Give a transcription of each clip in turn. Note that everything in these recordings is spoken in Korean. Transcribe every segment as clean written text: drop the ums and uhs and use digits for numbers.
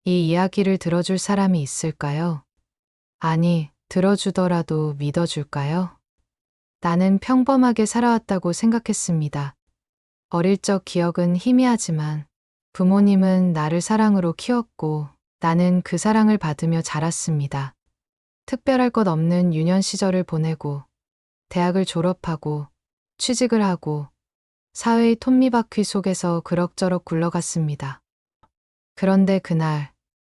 이 이야기를 들어줄 사람이 있을까요? 아니, 들어주더라도 믿어줄까요? 나는 평범하게 살아왔다고 생각했습니다. 어릴 적 기억은 희미하지만 부모님은 나를 사랑으로 키웠고 나는 그 사랑을 받으며 자랐습니다. 특별할 것 없는 유년 시절을 보내고 대학을 졸업하고 취직을 하고 사회의 톱니바퀴 속에서 그럭저럭 굴러갔습니다. 그런데 그날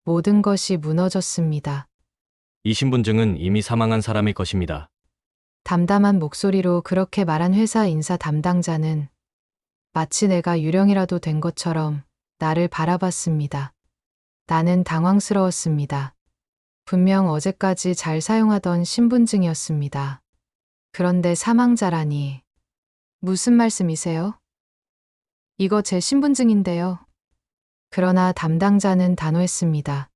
모든 것이 무너졌습니다. 이 신분증은 이미 사망한 사람의 것입니다. 담담한 목소리로 그렇게 말한 회사 인사 담당자는 마치 내가 유령이라도 된 것처럼 나를 바라봤습니다. 나는 당황스러웠습니다. 분명 어제까지 잘 사용하던 신분증이었습니다. 그런데 사망자라니. 무슨 말씀이세요? 이거 제 신분증인데요. 그러나 담당자는 단호했습니다.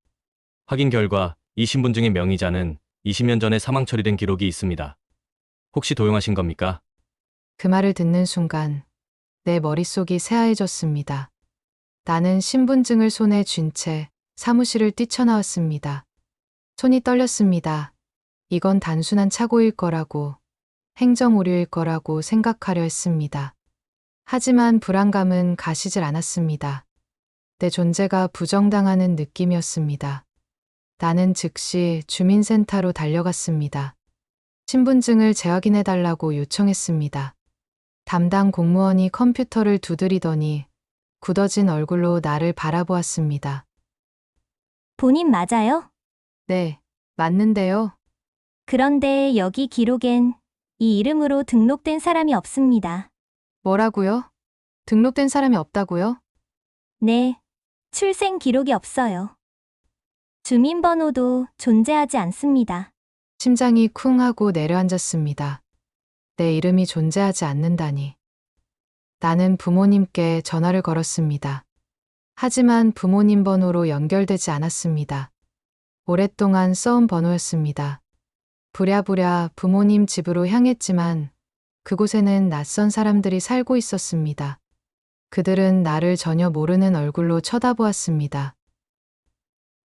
확인 결과 이 신분증의 명의자는 20년 전에 사망 처리된 기록이 있습니다. 혹시 도용하신 겁니까? 그 말을 듣는 순간 내 머릿속이 새하얘졌습니다. 나는 신분증을 손에 쥔 채 사무실을 뛰쳐나왔습니다. 손이 떨렸습니다. 이건 단순한 착오일 거라고, 행정오류일 거라고 생각하려 했습니다. 하지만 불안감은 가시질 않았습니다. 내 존재가 부정당하는 느낌이었습니다. 나는 즉시 주민센터로 달려갔습니다. 신분증을 재확인해달라고 요청했습니다. 담당 공무원이 컴퓨터를 두드리더니 굳어진 얼굴로 나를 바라보았습니다. 본인 맞아요? 네, 맞는데요. 그런데 여기 기록엔 이 이름으로 등록된 사람이 없습니다. 뭐라고요? 등록된 사람이 없다고요? 네, 출생 기록이 없어요. 주민번호도 존재하지 않습니다. 심장이 쿵 하고 내려앉았습니다. 내 이름이 존재하지 않는다니. 나는 부모님께 전화를 걸었습니다. 하지만 부모님 번호로 연결되지 않았습니다. 오랫동안 써온 번호였습니다. 부랴부랴 부모님 집으로 향했지만 그곳에는 낯선 사람들이 살고 있었습니다. 그들은 나를 전혀 모르는 얼굴로 쳐다보았습니다.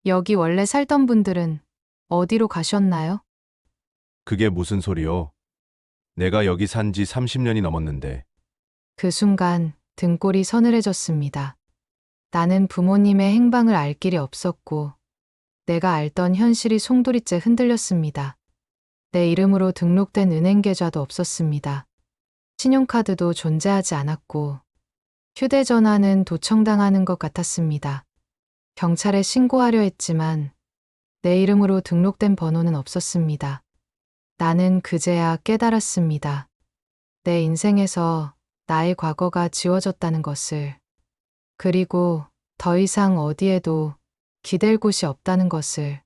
여기 원래 살던 분들은 어디로 가셨나요? 그게 무슨 소리요? 내가 여기 산 지 30년이 넘었는데. 그 순간 등골이 서늘해졌습니다. 나는 부모님의 행방을 알 길이 없었고 내가 알던 현실이 송두리째 흔들렸습니다. 내 이름으로 등록된 은행 계좌도 없었습니다. 신용카드도 존재하지 않았고 휴대전화는 도청당하는 것 같았습니다. 경찰에 신고하려 했지만 내 이름으로 등록된 번호는 없었습니다. 나는 그제야 깨달았습니다. 내 인생에서 나의 과거가 지워졌다는 것을, 그리고 더 이상 어디에도 기댈 곳이 없다는 것을.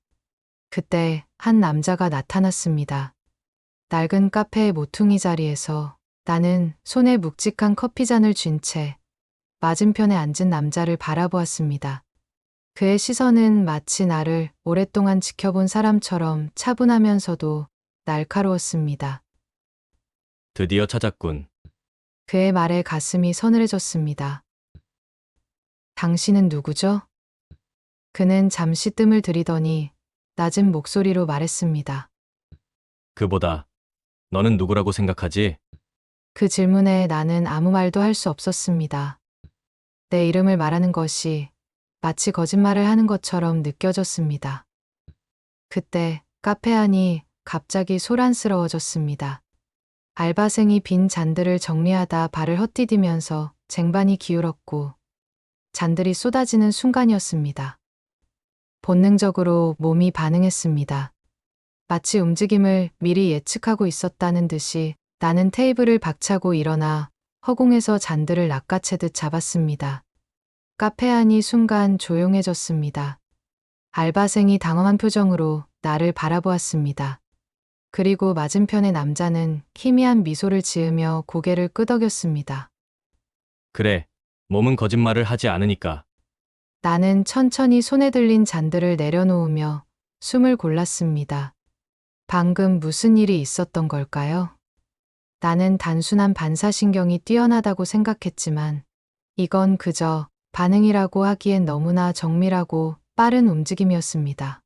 그때 한 남자가 나타났습니다. 낡은 카페의 모퉁이 자리에서 나는 손에 묵직한 커피잔을 쥔 채 맞은편에 앉은 남자를 바라보았습니다. 그의 시선은 마치 나를 오랫동안 지켜본 사람처럼 차분하면서도 날카로웠습니다. 드디어 찾았군. 그의 말에 가슴이 서늘해졌습니다. 당신은 누구죠? 그는 잠시 뜸을 들이더니 낮은 목소리로 말했습니다. 그보다 너는 누구라고 생각하지? 그 질문에 나는 아무 말도 할 수 없었습니다. 내 이름을 말하는 것이 마치 거짓말을 하는 것처럼 느껴졌습니다. 그때 카페 안이 갑자기 소란스러워졌습니다. 알바생이 빈 잔들을 정리하다 발을 헛디디면서 쟁반이 기울었고 잔들이 쏟아지는 순간이었습니다. 본능적으로 몸이 반응했습니다. 마치 움직임을 미리 예측하고 있었다는 듯이 나는 테이블을 박차고 일어나 허공에서 잔들을 낚아채듯 잡았습니다. 카페 안이 순간 조용해졌습니다. 알바생이 당황한 표정으로 나를 바라보았습니다. 그리고 맞은편의 남자는 희미한 미소를 지으며 고개를 끄덕였습니다. 그래, 몸은 거짓말을 하지 않으니까. 나는 천천히 손에 들린 잔들을 내려놓으며 숨을 골랐습니다. 방금 무슨 일이 있었던 걸까요? 나는 단순한 반사신경이 뛰어나다고 생각했지만 이건 그저 반응이라고 하기엔 너무나 정밀하고 빠른 움직임이었습니다.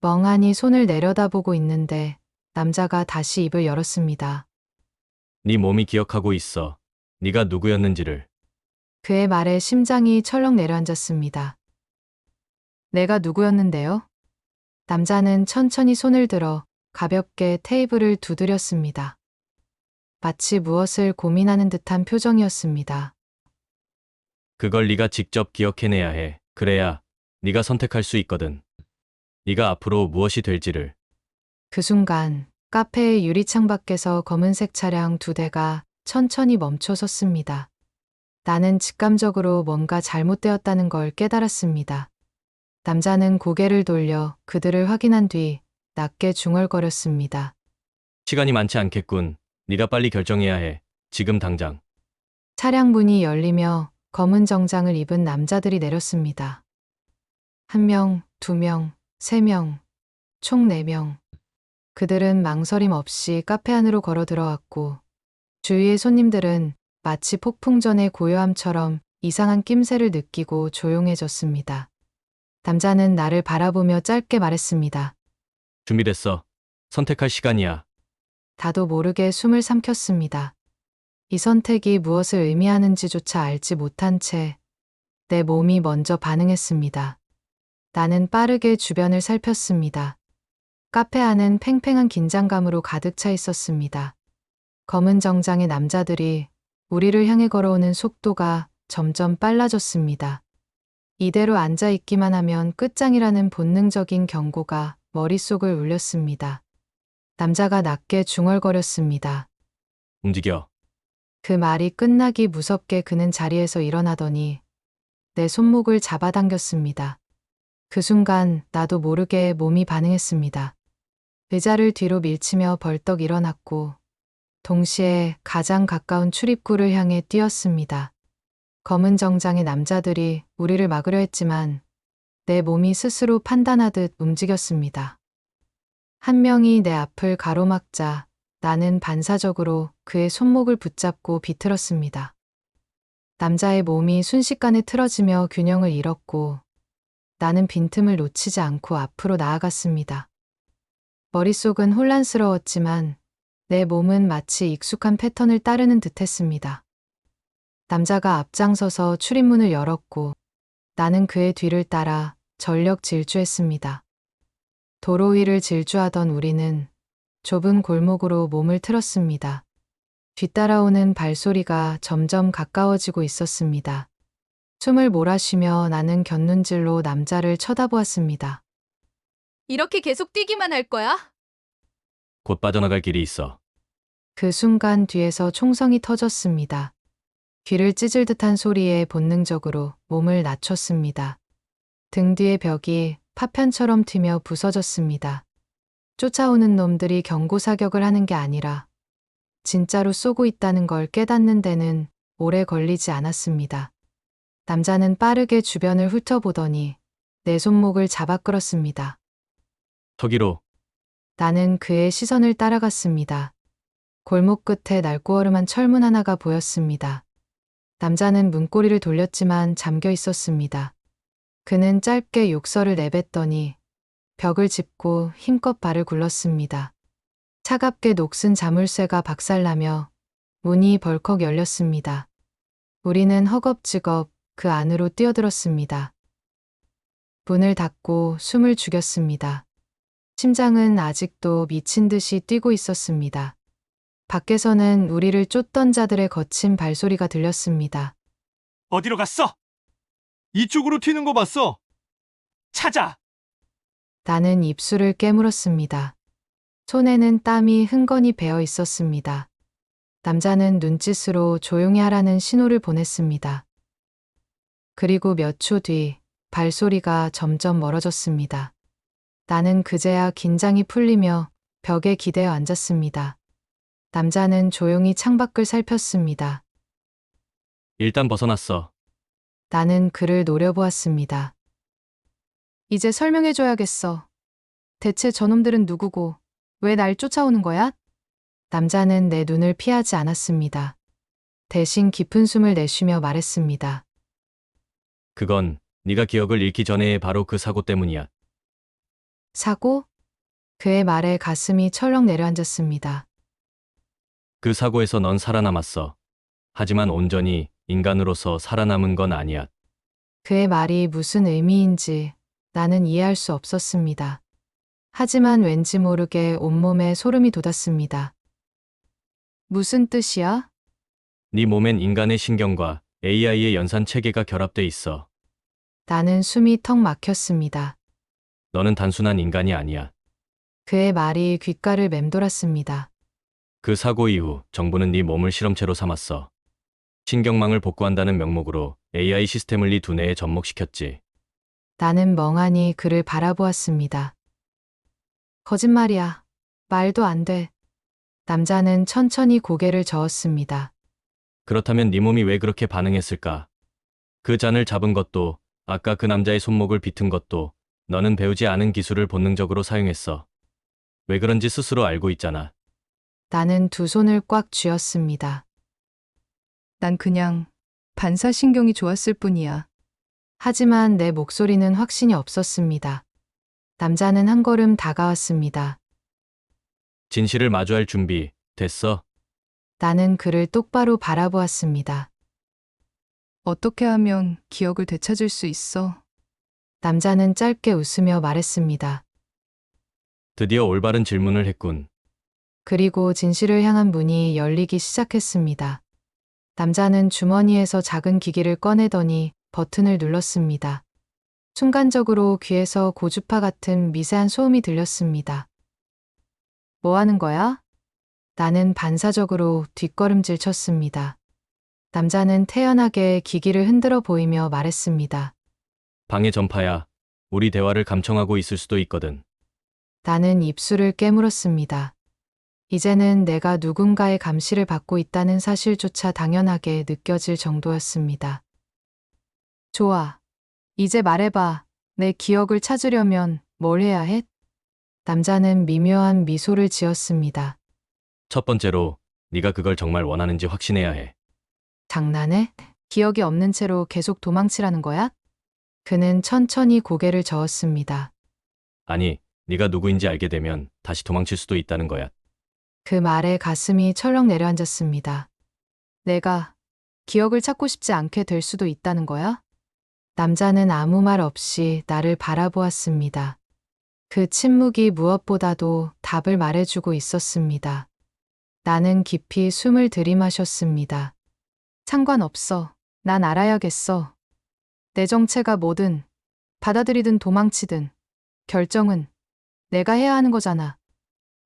멍하니 손을 내려다보고 있는데 남자가 다시 입을 열었습니다. 네 몸이 기억하고 있어. 네가 누구였는지를. 그의 말에 심장이 철렁 내려앉았습니다. 내가 누구였는데요? 남자는 천천히 손을 들어 가볍게 테이블을 두드렸습니다. 마치 무엇을 고민하는 듯한 표정이었습니다. 그걸 네가 직접 기억해내야 해. 그래야 네가 선택할 수 있거든. 네가 앞으로 무엇이 될지를. 그 순간 카페의 유리창 밖에서 검은색 차량 2대가 천천히 멈춰 섰습니다. 나는 직감적으로 뭔가 잘못되었다는 걸 깨달았습니다. 남자는 고개를 돌려 그들을 확인한 뒤 낮게 중얼거렸습니다. 시간이 많지 않겠군. 네가 빨리 결정해야 해. 지금 당장. 차량 문이 열리며 검은 정장을 입은 남자들이 내렸습니다. 1명, 2명, 3명, 총 4명. 그들은 망설임 없이 카페 안으로 걸어 들어왔고 주위의 손님들은 마치 폭풍 전의 고요함처럼 이상한 낌새를 느끼고 조용해졌습니다. 남자는 나를 바라보며 짧게 말했습니다. 준비됐어. 선택할 시간이야. 나도 모르게 숨을 삼켰습니다. 이 선택이 무엇을 의미하는지조차 알지 못한 채 내 몸이 먼저 반응했습니다. 나는 빠르게 주변을 살폈습니다. 카페 안은 팽팽한 긴장감으로 가득 차 있었습니다. 검은 정장의 남자들이 우리를 향해 걸어오는 속도가 점점 빨라졌습니다. 이대로 앉아있기만 하면 끝장이라는 본능적인 경고가 머릿속을 울렸습니다. 남자가 낮게 중얼거렸습니다. 움직여. 그 말이 끝나기 무섭게 그는 자리에서 일어나더니 내 손목을 잡아당겼습니다. 그 순간 나도 모르게 몸이 반응했습니다. 의자를 뒤로 밀치며 벌떡 일어났고 동시에 가장 가까운 출입구를 향해 뛰었습니다. 검은 정장의 남자들이 우리를 막으려 했지만 내 몸이 스스로 판단하듯 움직였습니다. 한 명이 내 앞을 가로막자 나는 반사적으로 그의 손목을 붙잡고 비틀었습니다. 남자의 몸이 순식간에 틀어지며 균형을 잃었고 나는 빈틈을 놓치지 않고 앞으로 나아갔습니다. 머릿속은 혼란스러웠지만 내 몸은 마치 익숙한 패턴을 따르는 듯했습니다. 남자가 앞장서서 출입문을 열었고 나는 그의 뒤를 따라 전력 질주했습니다. 도로 위를 질주하던 우리는 좁은 골목으로 몸을 틀었습니다. 뒤따라오는 발소리가 점점 가까워지고 있었습니다. 숨을 몰아쉬며 나는 곁눈질로 남자를 쳐다보았습니다. 이렇게 계속 뛰기만 할 거야? 곧 빠져나갈 길이 있어. 그 순간 뒤에서 총성이 터졌습니다. 귀를 찢을 듯한 소리에 본능적으로 몸을 낮췄습니다. 등 뒤의 벽이 파편처럼 튀며 부서졌습니다. 쫓아오는 놈들이 경고사격을 하는 게 아니라 진짜로 쏘고 있다는 걸 깨닫는 데는 오래 걸리지 않았습니다. 남자는 빠르게 주변을 훑어보더니 내 손목을 잡아 끌었습니다. 저기로. 나는 그의 시선을 따라갔습니다. 골목 끝에 날고어름한 철문 하나가 보였습니다. 남자는 문고리를 돌렸지만 잠겨 있었습니다. 그는 짧게 욕설을 내뱉더니 벽을 짚고 힘껏 발을 굴렀습니다. 차갑게 녹슨 자물쇠가 박살나며 문이 벌컥 열렸습니다. 우리는 허겁지겁 그 안으로 뛰어들었습니다. 문을 닫고 숨을 죽였습니다. 심장은 아직도 미친 듯이 뛰고 있었습니다. 밖에서는 우리를 쫓던 자들의 거친 발소리가 들렸습니다. 어디로 갔어? 이쪽으로 튀는 거 봤어. 찾아. 나는 입술을 깨물었습니다. 손에는 땀이 흥건히 배어 있었습니다. 남자는 눈짓으로 조용히 하라는 신호를 보냈습니다. 그리고 몇 초 뒤 발소리가 점점 멀어졌습니다. 나는 그제야 긴장이 풀리며 벽에 기대어 앉았습니다. 남자는 조용히 창밖을 살폈습니다. 일단 벗어났어. 나는 그를 노려보았습니다. 이제 설명해줘야겠어. 대체 저놈들은 누구고 왜 날 쫓아오는 거야? 남자는 내 눈을 피하지 않았습니다. 대신 깊은 숨을 내쉬며 말했습니다. 그건 네가 기억을 잃기 전에 바로 그 사고 때문이야. 사고? 그의 말에 가슴이 철렁 내려앉았습니다. 그 사고에서 넌 살아남았어. 하지만 온전히 인간으로서 살아남은 건 아니야. 그의 말이 무슨 의미인지 나는 이해할 수 없었습니다. 하지만 왠지 모르게 온몸에 소름이 돋았습니다. 무슨 뜻이야? 네 몸엔 인간의 신경과 AI의 연산 체계가 결합돼 있어. 나는 숨이 턱 막혔습니다. 너는 단순한 인간이 아니야. 그의 말이 귓가를 맴돌았습니다. 그 사고 이후 정부는 네 몸을 실험체로 삼았어. 신경망을 복구한다는 명목으로 AI 시스템을 네 두뇌에 접목시켰지. 나는 멍하니 그를 바라보았습니다. 거짓말이야. 말도 안 돼. 남자는 천천히 고개를 저었습니다. 그렇다면 네 몸이 왜 그렇게 반응했을까? 그 잔을 잡은 것도, 아까 그 남자의 손목을 비튼 것도 너는 배우지 않은 기술을 본능적으로 사용했어. 왜 그런지 스스로 알고 있잖아. 나는 두 손을 꽉 쥐었습니다. 난 그냥 반사신경이 좋았을 뿐이야. 하지만 내 목소리는 확신이 없었습니다. 남자는 한 걸음 다가왔습니다. 진실을 마주할 준비 됐어? 나는 그를 똑바로 바라보았습니다. 어떻게 하면 기억을 되찾을 수 있어? 남자는 짧게 웃으며 말했습니다. 드디어 올바른 질문을 했군. 그리고 진실을 향한 문이 열리기 시작했습니다. 남자는 주머니에서 작은 기기를 꺼내더니 버튼을 눌렀습니다. 순간적으로 귀에서 고주파 같은 미세한 소음이 들렸습니다. 뭐 하는 거야? 나는 반사적으로 뒷걸음질 쳤습니다. 남자는 태연하게 기기를 흔들어 보이며 말했습니다. 방해 전파야. 우리 대화를 감청하고 있을 수도 있거든. 나는 입술을 깨물었습니다. 이제는 내가 누군가의 감시를 받고 있다는 사실조차 당연하게 느껴질 정도였습니다. 좋아. 이제 말해봐. 내 기억을 찾으려면 뭘 해야 해? 남자는 미묘한 미소를 지었습니다. 첫 번째로 네가 그걸 정말 원하는지 확신해야 해. 장난해? 기억이 없는 채로 계속 도망치라는 거야? 그는 천천히 고개를 저었습니다. 아니, 네가 누구인지 알게 되면 다시 도망칠 수도 있다는 거야. 그 말에 가슴이 철렁 내려앉았습니다. 내가 기억을 찾고 싶지 않게 될 수도 있다는 거야? 남자는 아무 말 없이 나를 바라보았습니다. 그 침묵이 무엇보다도 답을 말해주고 있었습니다. 나는 깊이 숨을 들이마셨습니다. 상관없어. 난 알아야겠어. 내 정체가 뭐든, 받아들이든 도망치든, 결정은 내가 해야 하는 거잖아.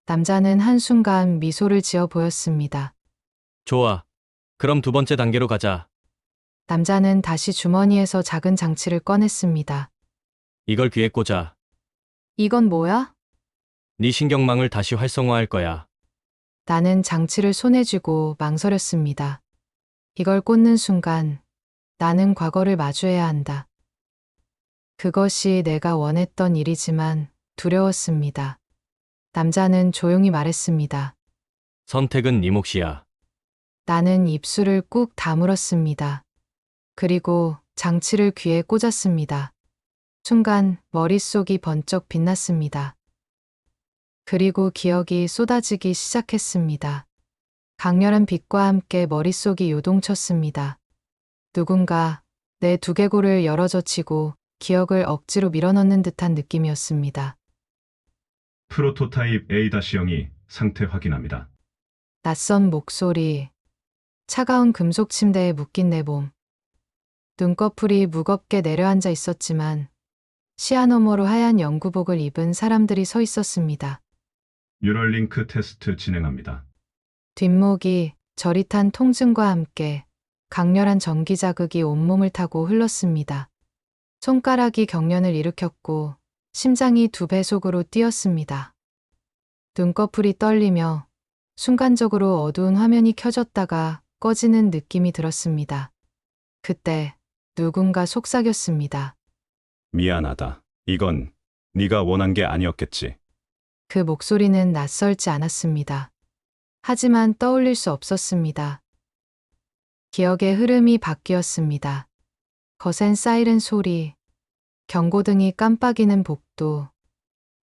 남자는 한순간 미소를 지어 보였습니다. 좋아. 그럼 두 번째 단계로 가자. 남자는 다시 주머니에서 작은 장치를 꺼냈습니다. 이걸 귀에 꽂아. 이건 뭐야? 네 신경망을 다시 활성화할 거야. 나는 장치를 손에 쥐고 망설였습니다. 이걸 꽂는 순간 나는 과거를 마주해야 한다. 그것이 내가 원했던 일이지만 두려웠습니다. 남자는 조용히 말했습니다. 선택은 네 몫이야. 나는 입술을 꾹 다물었습니다. 그리고 장치를 귀에 꽂았습니다. 순간 머릿속이 번쩍 빛났습니다. 그리고 기억이 쏟아지기 시작했습니다. 강렬한 빛과 함께 머릿속이 요동쳤습니다. 누군가 내 두개골을 열어젖히고 기억을 억지로 밀어넣는 듯한 느낌이었습니다. 프로토타입 A-0이 상태 확인합니다. 낯선 목소리, 차가운 금속 침대에 묶인 내 몸. 눈꺼풀이 무겁게 내려앉아 있었지만 시야 너머로 하얀 연구복을 입은 사람들이 서 있었습니다. 뉴럴링크 테스트 진행합니다. 뒷목이 저릿한 통증과 함께 강렬한 전기 자극이 온몸을 타고 흘렀습니다. 손가락이 경련을 일으켰고 심장이 2배속으로 뛰었습니다. 눈꺼풀이 떨리며 순간적으로 어두운 화면이 켜졌다가 꺼지는 느낌이 들었습니다. 그때 누군가 속삭였습니다. 미안하다. 이건 네가 원한 게 아니었겠지. 그 목소리는 낯설지 않았습니다. 하지만 떠올릴 수 없었습니다. 기억의 흐름이 바뀌었습니다. 거센 사이렌 소리, 경고등이 깜빡이는 복도.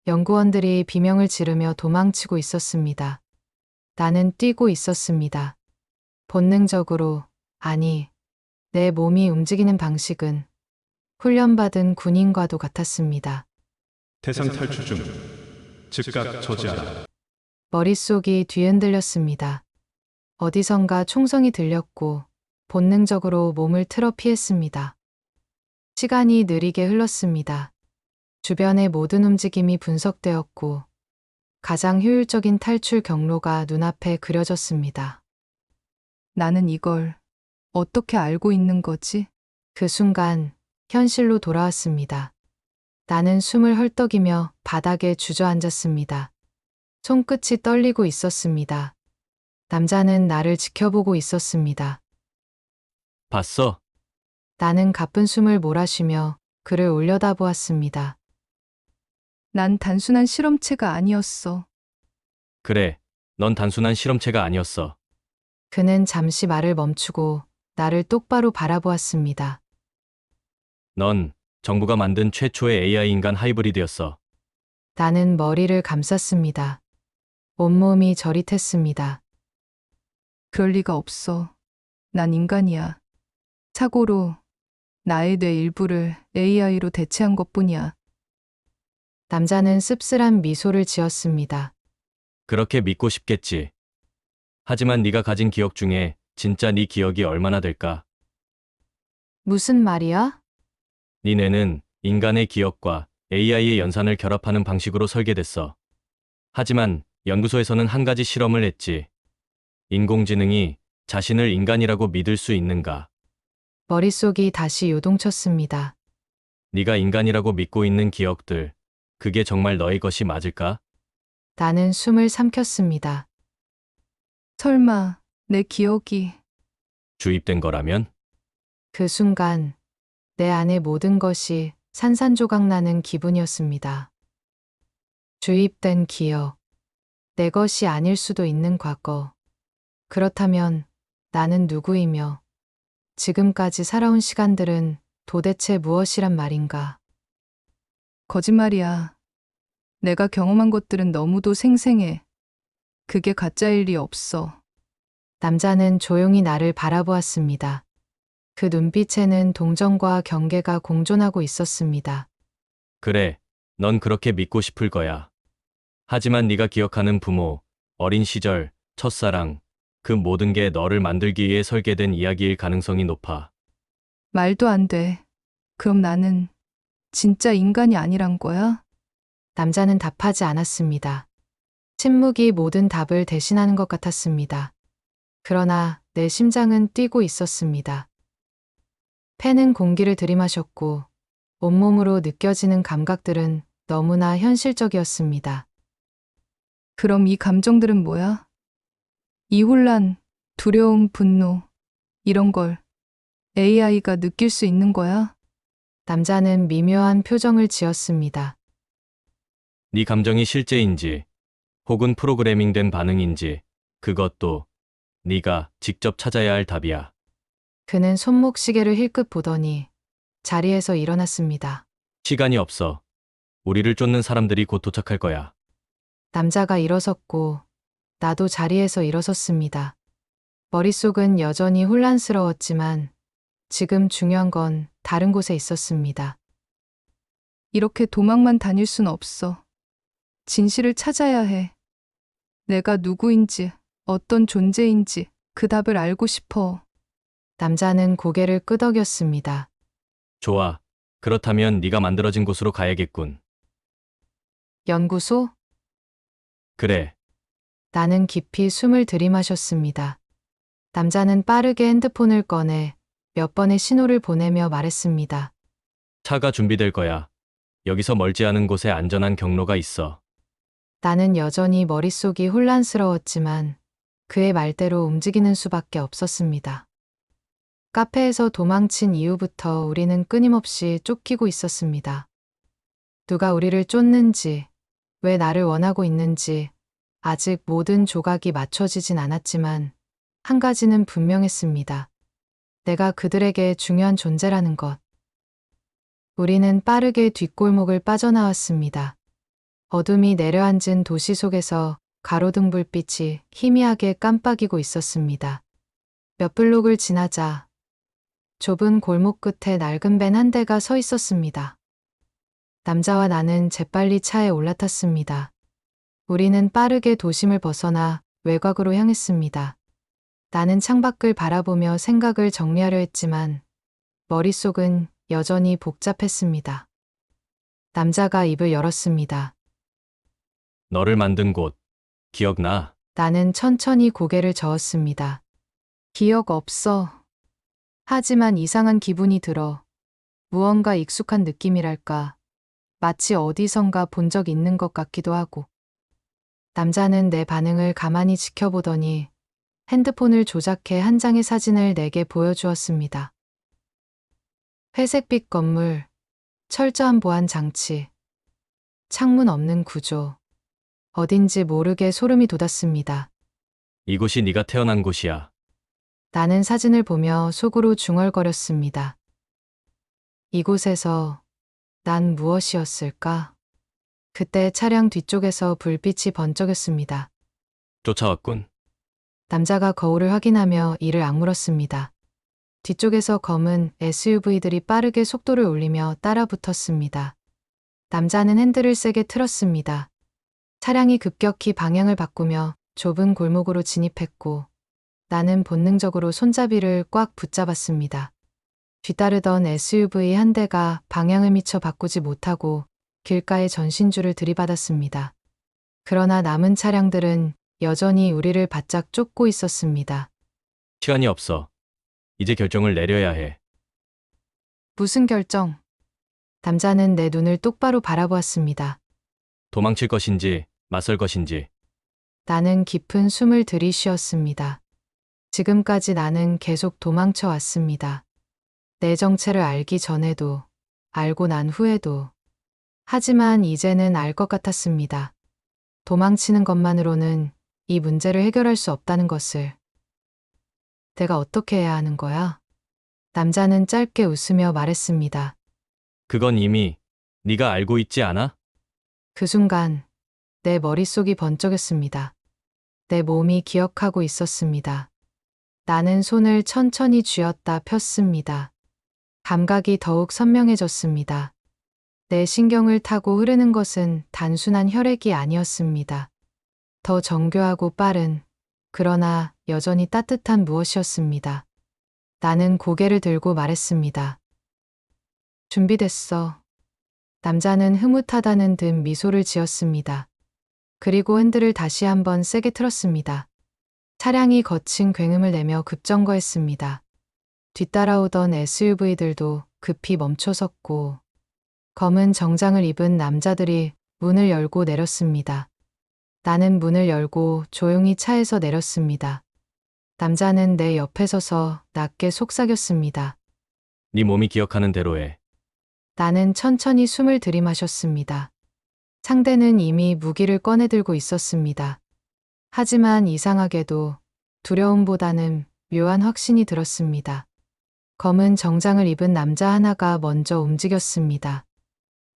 연구원들이 비명을 지르며 도망치고 있었습니다. 나는 뛰고 있었습니다. 본능적으로, 아니, 내 몸이 움직이는 방식은 훈련받은 군인과도 같았습니다. 태상 탈출 중. 즉각 저지하라. 머릿속이 뒤흔들렸습니다. 어디선가 총성이 들렸고 본능적으로 몸을 틀어 피했습니다. 시간이 느리게 흘렀습니다. 주변의 모든 움직임이 분석되었고 가장 효율적인 탈출 경로가 눈앞에 그려졌습니다. 나는 이걸 어떻게 알고 있는 거지? 그 순간 현실로 돌아왔습니다. 나는 숨을 헐떡이며 바닥에 주저앉았습니다. 손끝이 떨리고 있었습니다. 남자는 나를 지켜보고 있었습니다. 봤어? 나는 가쁜 숨을 몰아쉬며 그를 올려다보았습니다. 난 단순한 실험체가 아니었어. 그래, 넌 단순한 실험체가 아니었어. 그는 잠시 말을 멈추고 나를 똑바로 바라보았습니다. 넌 정부가 만든 최초의 AI 인간 하이브리드였어. 나는 머리를 감쌌습니다. 온몸이 저릿했습니다. 그럴 리가 없어. 난 인간이야. 사고로 나의 뇌 일부를 AI로 대체한 것뿐이야. 남자는 씁쓸한 미소를 지었습니다. 그렇게 믿고 싶겠지. 하지만 네가 가진 기억 중에 진짜 네 기억이 얼마나 될까? 무슨 말이야? 네 뇌는 인간의 기억과 AI의 연산을 결합하는 방식으로 설계됐어. 하지만 연구소에서는 한 가지 실험을 했지. 인공지능이 자신을 인간이라고 믿을 수 있는가? 머릿속이 다시 요동쳤습니다. 네가 인간이라고 믿고 있는 기억들, 그게 정말 너의 것이 맞을까? 나는 숨을 삼켰습니다. 설마 내 기억이... 주입된 거라면? 그 순간 내 안의 모든 것이 산산조각 나는 기분이었습니다. 주입된 기억, 내 것이 아닐 수도 있는 과거. 그렇다면 나는 누구이며 지금까지 살아온 시간들은 도대체 무엇이란 말인가? 거짓말이야. 내가 경험한 것들은 너무도 생생해. 그게 가짜일 리 없어. 남자는 조용히 나를 바라보았습니다. 그 눈빛에는 동정과 경계가 공존하고 있었습니다. 그래, 넌 그렇게 믿고 싶을 거야. 하지만 네가 기억하는 부모, 어린 시절, 첫사랑, 그 모든 게 너를 만들기 위해 설계된 이야기일 가능성이 높아. 말도 안 돼. 그럼 나는 진짜 인간이 아니란 거야? 남자는 답하지 않았습니다. 침묵이 모든 답을 대신하는 것 같았습니다. 그러나 내 심장은 뛰고 있었습니다. 폐는 공기를 들이마셨고 온몸으로 느껴지는 감각들은 너무나 현실적이었습니다. 그럼 이 감정들은 뭐야? 이 혼란, 두려움, 분노, 이런 걸 AI가 느낄 수 있는 거야? 남자는 미묘한 표정을 지었습니다. 네 감정이 실제인지, 혹은 프로그래밍된 반응인지, 그것도 네가 직접 찾아야 할 답이야. 그는 손목 시계를 힐끗 보더니 자리에서 일어났습니다. 시간이 없어. 우리를 쫓는 사람들이 곧 도착할 거야. 남자가 일어섰고 나도 자리에서 일어섰습니다. 머릿속은 여전히 혼란스러웠지만 지금 중요한 건 다른 곳에 있었습니다. 이렇게 도망만 다닐 순 없어. 진실을 찾아야 해. 내가 누구인지, 어떤 존재인지 그 답을 알고 싶어. 남자는 고개를 끄덕였습니다. 좋아. 그렇다면 네가 만들어진 곳으로 가야겠군. 연구소? 그래. 나는 깊이 숨을 들이마셨습니다. 남자는 빠르게 핸드폰을 꺼내 몇 번의 신호를 보내며 말했습니다. 차가 준비될 거야. 여기서 멀지 않은 곳에 안전한 경로가 있어. 나는 여전히 머릿속이 혼란스러웠지만 그의 말대로 움직이는 수밖에 없었습니다. 카페에서 도망친 이후부터 우리는 끊임없이 쫓기고 있었습니다. 누가 우리를 쫓는지, 왜 나를 원하고 있는지 아직 모든 조각이 맞춰지진 않았지만 한 가지는 분명했습니다. 내가 그들에게 중요한 존재라는 것. 우리는 빠르게 뒷골목을 빠져나왔습니다. 어둠이 내려앉은 도시 속에서 가로등 불빛이 희미하게 깜빡이고 있었습니다. 몇 블록을 지나자 좁은 골목 끝에 낡은 밴 한 대가 서 있었습니다. 남자와 나는 재빨리 차에 올라탔습니다. 우리는 빠르게 도심을 벗어나 외곽으로 향했습니다. 나는 창밖을 바라보며 생각을 정리하려 했지만 머릿속은 여전히 복잡했습니다. 남자가 입을 열었습니다. 너를 만든 곳, 기억나? 나는 천천히 고개를 저었습니다. 기억 없어. 하지만 이상한 기분이 들어. 무언가 익숙한 느낌이랄까. 마치 어디선가 본 적 있는 것 같기도 하고. 남자는 내 반응을 가만히 지켜보더니 핸드폰을 조작해 한 장의 사진을 내게 보여주었습니다. 회색빛 건물, 철저한 보안 장치, 창문 없는 구조. 어딘지 모르게 소름이 돋았습니다. 이곳이 네가 태어난 곳이야. 나는 사진을 보며 속으로 중얼거렸습니다. 이곳에서 난 무엇이었을까? 그때 차량 뒤쪽에서 불빛이 번쩍였습니다. 쫓아왔군. 남자가 거울을 확인하며 이를 악물었습니다. 뒤쪽에서 검은 SUV들이 빠르게 속도를 올리며 따라붙었습니다. 남자는 핸들을 세게 틀었습니다. 차량이 급격히 방향을 바꾸며 좁은 골목으로 진입했고 나는 본능적으로 손잡이를 꽉 붙잡았습니다. 뒤따르던 SUV 한 대가 방향을 미처 바꾸지 못하고 길가에 전신줄을 들이받았습니다. 그러나 남은 차량들은 여전히 우리를 바짝 쫓고 있었습니다. 시간이 없어. 이제 결정을 내려야 해. 무슨 결정? 남자는 내 눈을 똑바로 바라보았습니다. 도망칠 것인지, 맞설 것인지. 나는 깊은 숨을 들이쉬었습니다. 지금까지 나는 계속 도망쳐 왔습니다. 내 정체를 알기 전에도, 알고 난 후에도. 하지만 이제는 알 것 같았습니다. 도망치는 것만으로는 이 문제를 해결할 수 없다는 것을. 내가 어떻게 해야 하는 거야? 남자는 짧게 웃으며 말했습니다. 그건 이미 네가 알고 있지 않아? 그 순간 내 머릿속이 번쩍였습니다. 내 몸이 기억하고 있었습니다. 나는 손을 천천히 쥐었다 폈습니다. 감각이 더욱 선명해졌습니다. 내 신경을 타고 흐르는 것은 단순한 혈액이 아니었습니다. 더 정교하고 빠른, 그러나 여전히 따뜻한 무엇이었습니다. 나는 고개를 들고 말했습니다. 준비됐어. 남자는 흐뭇하다는 듯 미소를 지었습니다. 그리고 핸들을 다시 한번 세게 틀었습니다. 차량이 거친 굉음을 내며 급정거했습니다. 뒤따라오던 SUV들도 급히 멈춰섰고 검은 정장을 입은 남자들이 문을 열고 내렸습니다. 나는 문을 열고 조용히 차에서 내렸습니다. 남자는 내 옆에 서서 낮게 속삭였습니다. 네 몸이 기억하는 대로 해. 나는 천천히 숨을 들이마셨습니다. 상대는 이미 무기를 꺼내들고 있었습니다. 하지만 이상하게도 두려움보다는 묘한 확신이 들었습니다. 검은 정장을 입은 남자 하나가 먼저 움직였습니다.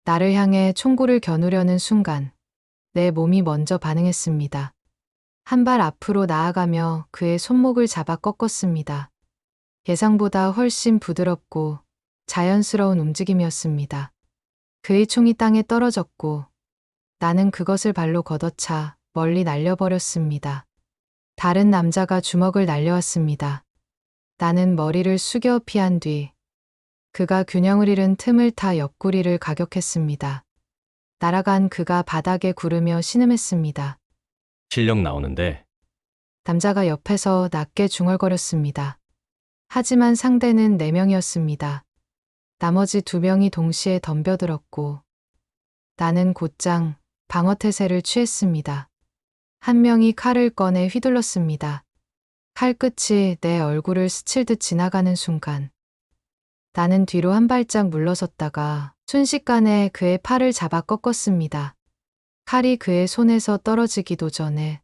나를 향해 총구를 겨누려는 순간 내 몸이 먼저 반응했습니다. 한 발 앞으로 나아가며 그의 손목을 잡아 꺾었습니다. 예상보다 훨씬 부드럽고 자연스러운 움직임이었습니다. 그의 총이 땅에 떨어졌고 나는 그것을 발로 걷어차 멀리 날려버렸습니다. 다른 남자가 주먹을 날려왔습니다. 나는 머리를 숙여 피한 뒤 그가 균형을 잃은 틈을 타 옆구리를 가격했습니다. 날아간 그가 바닥에 구르며 신음했습니다. 실력 나오는데. 남자가 옆에서 낮게 중얼거렸습니다. 하지만 상대는 4명이었습니다. 나머지 2명이 동시에 덤벼들었고 나는 곧장 방어태세를 취했습니다. 한 명이 칼을 꺼내 휘둘렀습니다. 칼끝이 내 얼굴을 스칠듯 지나가는 순간 나는 뒤로 한 발짝 물러섰다가 순식간에 그의 팔을 잡아 꺾었습니다. 칼이 그의 손에서 떨어지기도 전에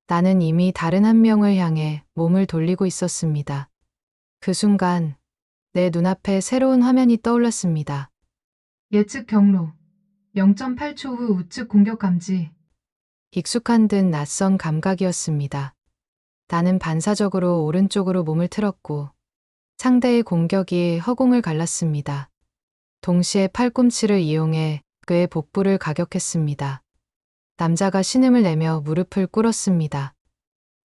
나는 이미 다른 한 명을 향해 몸을 돌리고 있었습니다. 그 순간 내 눈앞에 새로운 화면이 떠올랐습니다. 예측 경로 0.8초 후 우측 공격 감지. 익숙한 듯 낯선 감각이었습니다. 나는 반사적으로 오른쪽으로 몸을 틀었고 상대의 공격이 허공을 갈랐습니다. 동시에 팔꿈치를 이용해 그의 복부를 가격했습니다. 남자가 신음을 내며 무릎을 꿇었습니다.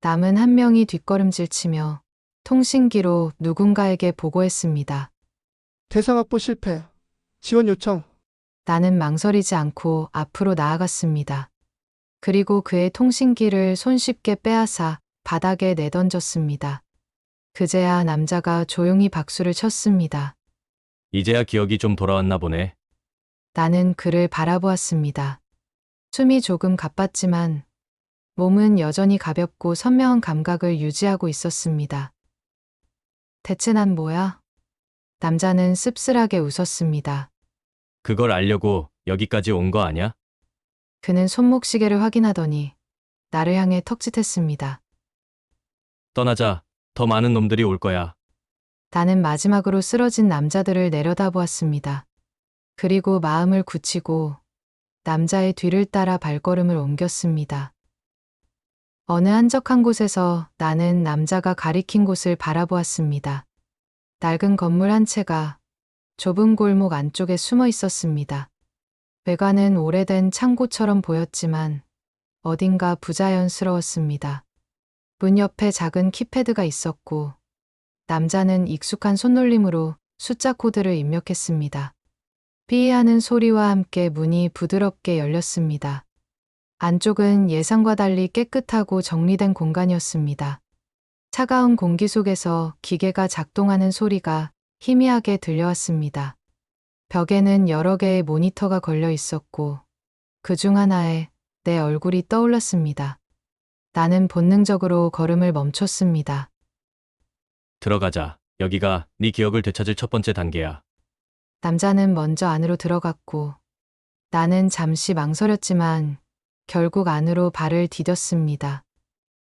남은 한 명이 뒷걸음질 치며 통신기로 누군가에게 보고했습니다. 대상 확보 실패. 지원 요청. 나는 망설이지 않고 앞으로 나아갔습니다. 그리고 그의 통신기를 손쉽게 빼앗아 바닥에 내던졌습니다. 그제야 남자가 조용히 박수를 쳤습니다. 이제야 기억이 좀 돌아왔나 보네. 나는 그를 바라보았습니다. 숨이 조금 가빴지만 몸은 여전히 가볍고 선명한 감각을 유지하고 있었습니다. 대체 난 뭐야? 남자는 씁쓸하게 웃었습니다. 그걸 알려고 여기까지 온 거 아냐? 그는 손목시계를 확인하더니 나를 향해 턱짓했습니다. 떠나자. 더 많은 놈들이 올 거야. 나는 마지막으로 쓰러진 남자들을 내려다보았습니다. 그리고 마음을 굳히고 남자의 뒤를 따라 발걸음을 옮겼습니다. 어느 한적한 곳에서 나는 남자가 가리킨 곳을 바라보았습니다. 낡은 건물 한 채가 좁은 골목 안쪽에 숨어 있었습니다. 외관은 오래된 창고처럼 보였지만 어딘가 부자연스러웠습니다. 문 옆에 작은 키패드가 있었고 남자는 익숙한 손놀림으로 숫자 코드를 입력했습니다. 삐하는 소리와 함께 문이 부드럽게 열렸습니다. 안쪽은 예상과 달리 깨끗하고 정리된 공간이었습니다. 차가운 공기 속에서 기계가 작동하는 소리가 희미하게 들려왔습니다. 벽에는 여러 개의 모니터가 걸려 있었고 그중 하나에 내 얼굴이 떠올랐습니다. 나는 본능적으로 걸음을 멈췄습니다. 들어가자. 여기가 네 기억을 되찾을 첫 번째 단계야. 남자는 먼저 안으로 들어갔고 나는 잠시 망설였지만 결국 안으로 발을 디뎠습니다.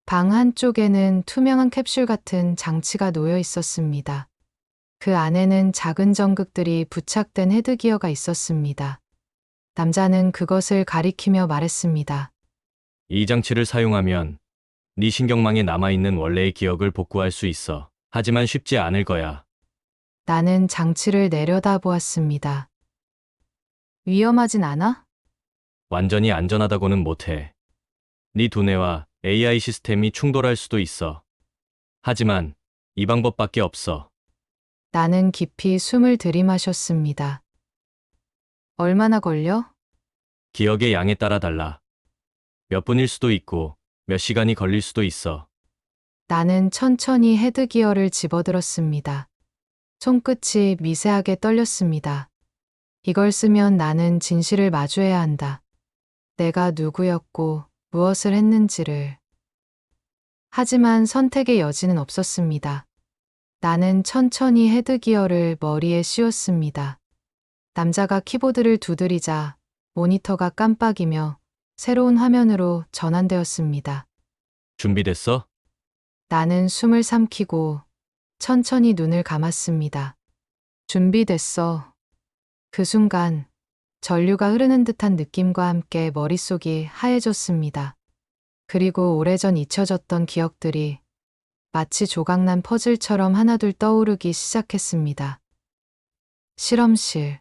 방 한쪽에는 투명한 캡슐 같은 장치가 놓여 있었습니다. 그 안에는 작은 전극들이 부착된 헤드기어가 있었습니다. 남자는 그것을 가리키며 말했습니다. 이 장치를 사용하면 네 신경망에 남아있는 원래의 기억을 복구할 수 있어. 하지만 쉽지 않을 거야. 나는 장치를 내려다보았습니다. 위험하진 않아? 완전히 안전하다고는 못해. 네 두뇌와 AI 시스템이 충돌할 수도 있어. 하지만 이 방법밖에 없어. 나는 깊이 숨을 들이마셨습니다. 얼마나 걸려? 기억의 양에 따라 달라. 몇 분일 수도 있고 몇 시간이 걸릴 수도 있어. 나는 천천히 헤드기어를 집어들었습니다. 손끝이 미세하게 떨렸습니다. 이걸 쓰면 나는 진실을 마주해야 한다. 내가 누구였고 무엇을 했는지를. 하지만 선택의 여지는 없었습니다. 나는 천천히 헤드기어를 머리에 씌웠습니다. 남자가 키보드를 두드리자 모니터가 깜빡이며 새로운 화면으로 전환되었습니다. 준비됐어? 나는 숨을 삼키고 천천히 눈을 감았습니다. 준비됐어. 그 순간 전류가 흐르는 듯한 느낌과 함께 머릿속이 하얘졌습니다. 그리고 오래전 잊혀졌던 기억들이 마치 조각난 퍼즐처럼 하나둘 떠오르기 시작했습니다. 실험실.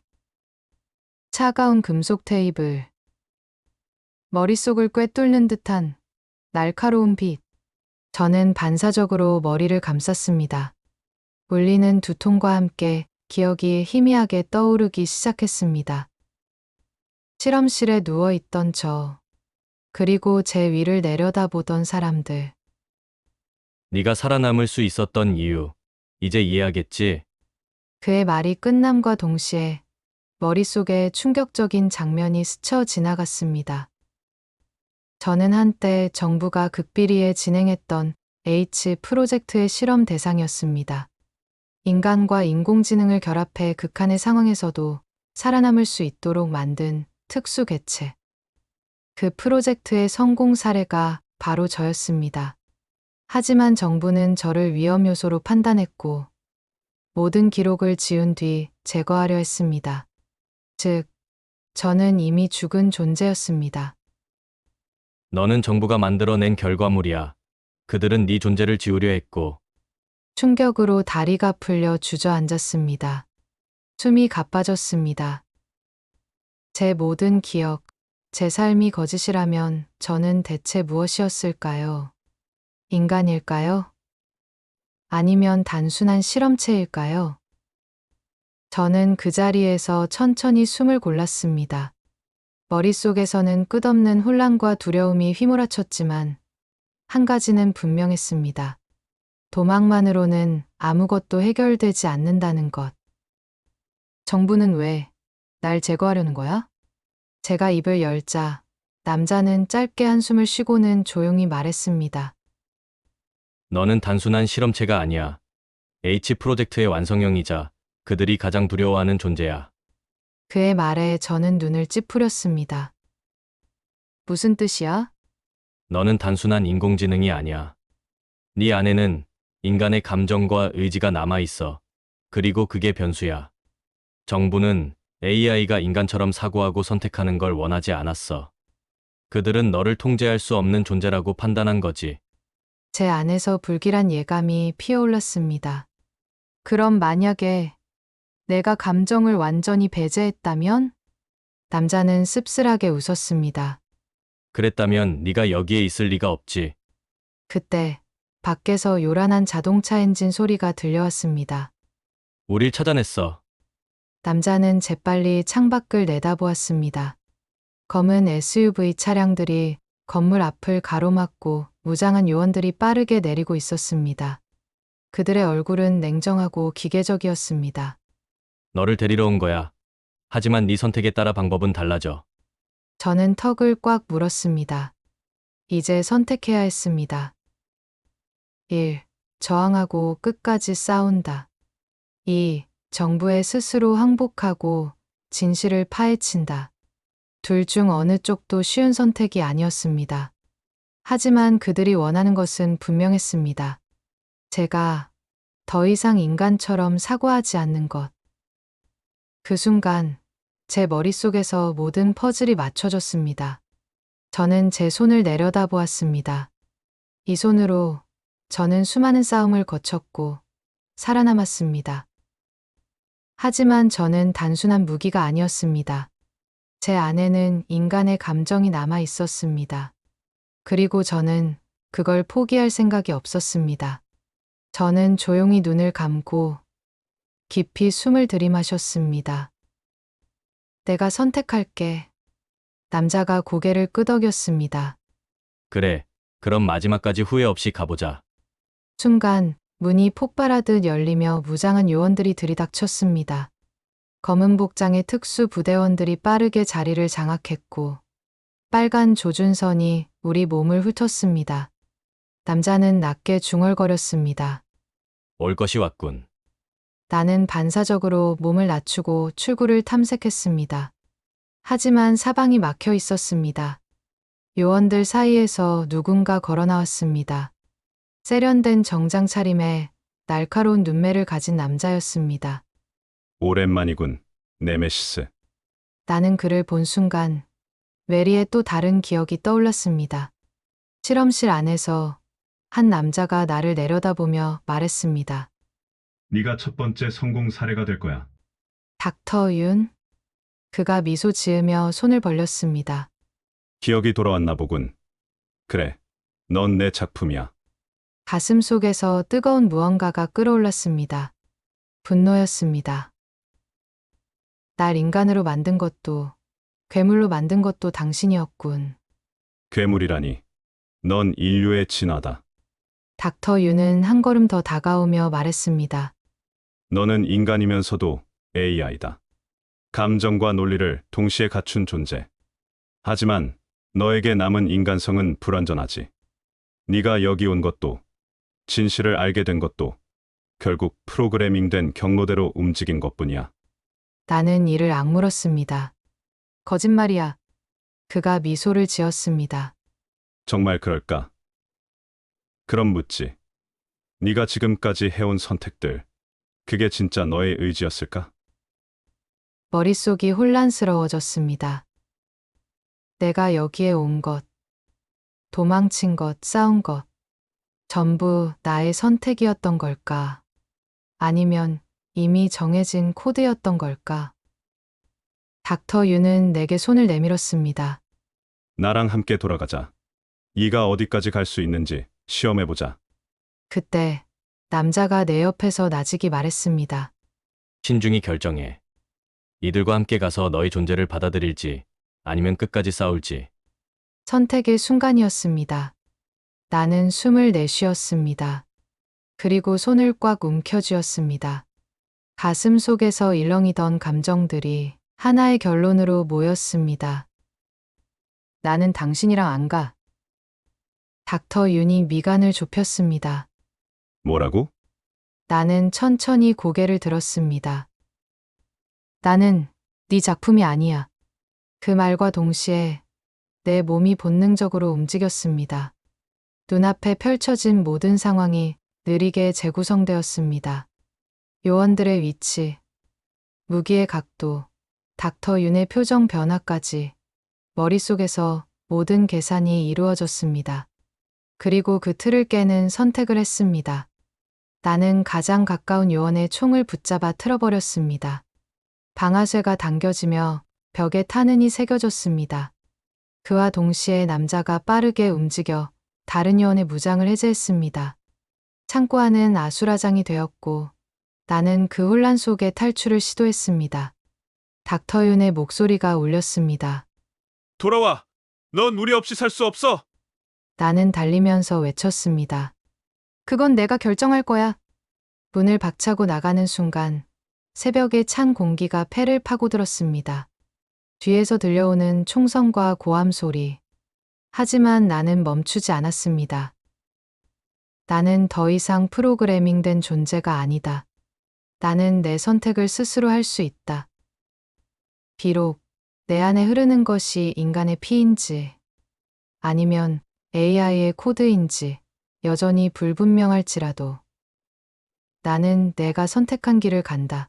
차가운 금속 테이블. 머릿속을 꿰뚫는 듯한 날카로운 빛. 저는 반사적으로 머리를 감쌌습니다. 울리는 두통과 함께 기억이 희미하게 떠오르기 시작했습니다. 실험실에 누워있던 저, 그리고 제 위를 내려다보던 사람들. 네가 살아남을 수 있었던 이유, 이제 이해하겠지? 그의 말이 끝남과 동시에 머릿속에 충격적인 장면이 스쳐 지나갔습니다. 저는 한때 정부가 극비리에 진행했던 H 프로젝트의 실험 대상이었습니다. 인간과 인공지능을 결합해 극한의 상황에서도 살아남을 수 있도록 만든 특수 개체. 그 프로젝트의 성공 사례가 바로 저였습니다. 하지만 정부는 저를 위험 요소로 판단했고 모든 기록을 지운 뒤 제거하려 했습니다. 즉, 저는 이미 죽은 존재였습니다. 너는 정부가 만들어낸 결과물이야. 그들은 네 존재를 지우려 했고, 충격으로 다리가 풀려 주저앉았습니다. 숨이 가빠졌습니다. 제 모든 기억, 제 삶이 거짓이라면 저는 대체 무엇이었을까요? 인간일까요? 아니면 단순한 실험체일까요? 저는 그 자리에서 천천히 숨을 골랐습니다. 머릿속에서는 끝없는 혼란과 두려움이 휘몰아쳤지만 한 가지는 분명했습니다. 도망만으로는 아무것도 해결되지 않는다는 것. 정부는 왜 날 제거하려는 거야? 제가 입을 열자 남자는 짧게 한숨을 쉬고는 조용히 말했습니다. 너는 단순한 실험체가 아니야. H 프로젝트의 완성형이자 그들이 가장 두려워하는 존재야. 그의 말에 저는 눈을 찌푸렸습니다. 무슨 뜻이야? 너는 단순한 인공지능이 아니야. 네 안에는 인간의 감정과 의지가 남아 있어. 그리고 그게 변수야. 정부는 AI가 인간처럼 사고하고 선택하는 걸 원하지 않았어. 그들은 너를 통제할 수 없는 존재라고 판단한 거지. 제 안에서 불길한 예감이 피어올랐습니다. 그럼 만약에 내가 감정을 완전히 배제했다면? 남자는 씁쓸하게 웃었습니다. 그랬다면 네가 여기에 있을 리가 없지. 그때 밖에서 요란한 자동차 엔진 소리가 들려왔습니다. 우릴 찾아냈어. 남자는 재빨리 창밖을 내다보았습니다. 검은 SUV 차량들이 건물 앞을 가로막고 무장한 요원들이 빠르게 내리고 있었습니다. 그들의 얼굴은 냉정하고 기계적이었습니다. 너를 데리러 온 거야. 하지만 네 선택에 따라 방법은 달라져. 저는 턱을 꽉 물었습니다. 이제 선택해야 했습니다. 1. 저항하고 끝까지 싸운다. 2. 정부에 스스로 항복하고 진실을 파헤친다. 둘 중 어느 쪽도 쉬운 선택이 아니었습니다. 하지만 그들이 원하는 것은 분명했습니다. 제가 더 이상 인간처럼 사고하지 않는 것. 그 순간 제 머릿속에서 모든 퍼즐이 맞춰졌습니다. 저는 제 손을 내려다보았습니다. 이 손으로 저는 수많은 싸움을 거쳤고 살아남았습니다. 하지만 저는 단순한 무기가 아니었습니다. 제 안에는 인간의 감정이 남아 있었습니다. 그리고 저는 그걸 포기할 생각이 없었습니다. 저는 조용히 눈을 감고 깊이 숨을 들이마셨습니다. 내가 선택할게. 남자가 고개를 끄덕였습니다. 그래. 그럼 마지막까지 후회 없이 가보자. 순간 문이 폭발하듯 열리며 무장한 요원들이 들이닥쳤습니다. 검은 복장의 특수 부대원들이 빠르게 자리를 장악했고 빨간 조준선이 우리 몸을 훑었습니다. 남자는 낮게 중얼거렸습니다. 올 것이 왔군. 나는 반사적으로 몸을 낮추고 출구를 탐색했습니다. 하지만 사방이 막혀 있었습니다. 요원들 사이에서 누군가 걸어 나왔습니다. 세련된 정장 차림에 날카로운 눈매를 가진 남자였습니다. 오랜만이군, 네메시스. 나는 그를 본 순간 메리의 또 다른 기억이 떠올랐습니다. 실험실 안에서 한 남자가 나를 내려다보며 말했습니다. 네가 첫 번째 성공 사례가 될 거야. 닥터 윤? 그가 미소 지으며 손을 벌렸습니다. 기억이 돌아왔나 보군. 그래, 넌 내 작품이야. 가슴 속에서 뜨거운 무언가가 끓어올랐습니다. 분노였습니다. 날 인간으로 만든 것도 괴물로 만든 것도 당신이었군. 괴물이라니. 넌 인류의 진화다. 닥터 윤은 한 걸음 더 다가오며 말했습니다. 너는 인간이면서도 AI다. 감정과 논리를 동시에 갖춘 존재. 하지만 너에게 남은 인간성은 불완전하지. 네가 여기 온 것도, 진실을 알게 된 것도 결국 프로그래밍된 경로대로 움직인 것뿐이야. 나는 이를 악물었습니다. 거짓말이야. 그가 미소를 지었습니다. 정말 그럴까? 그럼 묻지. 네가 지금까지 해온 선택들, 그게 진짜 너의 의지였을까? 머릿속이 혼란스러워졌습니다. 내가 여기에 온 것, 도망친 것, 싸운 것, 전부 나의 선택이었던 걸까? 아니면 이미 정해진 코드였던 걸까? 닥터 유는 내게 손을 내밀었습니다. 나랑 함께 돌아가자. 이가 어디까지 갈 수 있는지 시험해보자. 그때 남자가 내 옆에서 나직이 말했습니다. 신중히 결정해. 이들과 함께 가서 너의 존재를 받아들일지 아니면 끝까지 싸울지. 선택의 순간이었습니다. 나는 숨을 내쉬었습니다. 그리고 손을 꽉 움켜쥐었습니다. 가슴 속에서 일렁이던 감정들이 하나의 결론으로 모였습니다. 나는 당신이랑 안 가. 닥터 윤이 미간을 좁혔습니다. 뭐라고? 나는 천천히 고개를 들었습니다. 나는 네 작품이 아니야. 그 말과 동시에 내 몸이 본능적으로 움직였습니다. 눈앞에 펼쳐진 모든 상황이 느리게 재구성되었습니다. 요원들의 위치, 무기의 각도, 닥터 윤의 표정 변화까지 머릿속에서 모든 계산이 이루어졌습니다. 그리고 그 틀을 깨는 선택을 했습니다. 나는 가장 가까운 요원의 총을 붙잡아 틀어버렸습니다. 방아쇠가 당겨지며 벽에 탄흔이 새겨졌습니다. 그와 동시에 남자가 빠르게 움직여 다른 요원의 무장을 해제했습니다. 창고 안은 아수라장이 되었고 나는 그 혼란 속에 탈출을 시도했습니다. 닥터 윤의 목소리가 울렸습니다. 돌아와. 넌 우리 없이 살 수 없어. 나는 달리면서 외쳤습니다. 그건 내가 결정할 거야. 문을 박차고 나가는 순간 새벽의 찬 공기가 폐를 파고들었습니다. 뒤에서 들려오는 총성과 고함 소리. 하지만 나는 멈추지 않았습니다. 나는 더 이상 프로그래밍된 존재가 아니다. 나는 내 선택을 스스로 할 수 있다. 비록 내 안에 흐르는 것이 인간의 피인지 아니면 AI의 코드인지 여전히 불분명할지라도 나는 내가 선택한 길을 간다.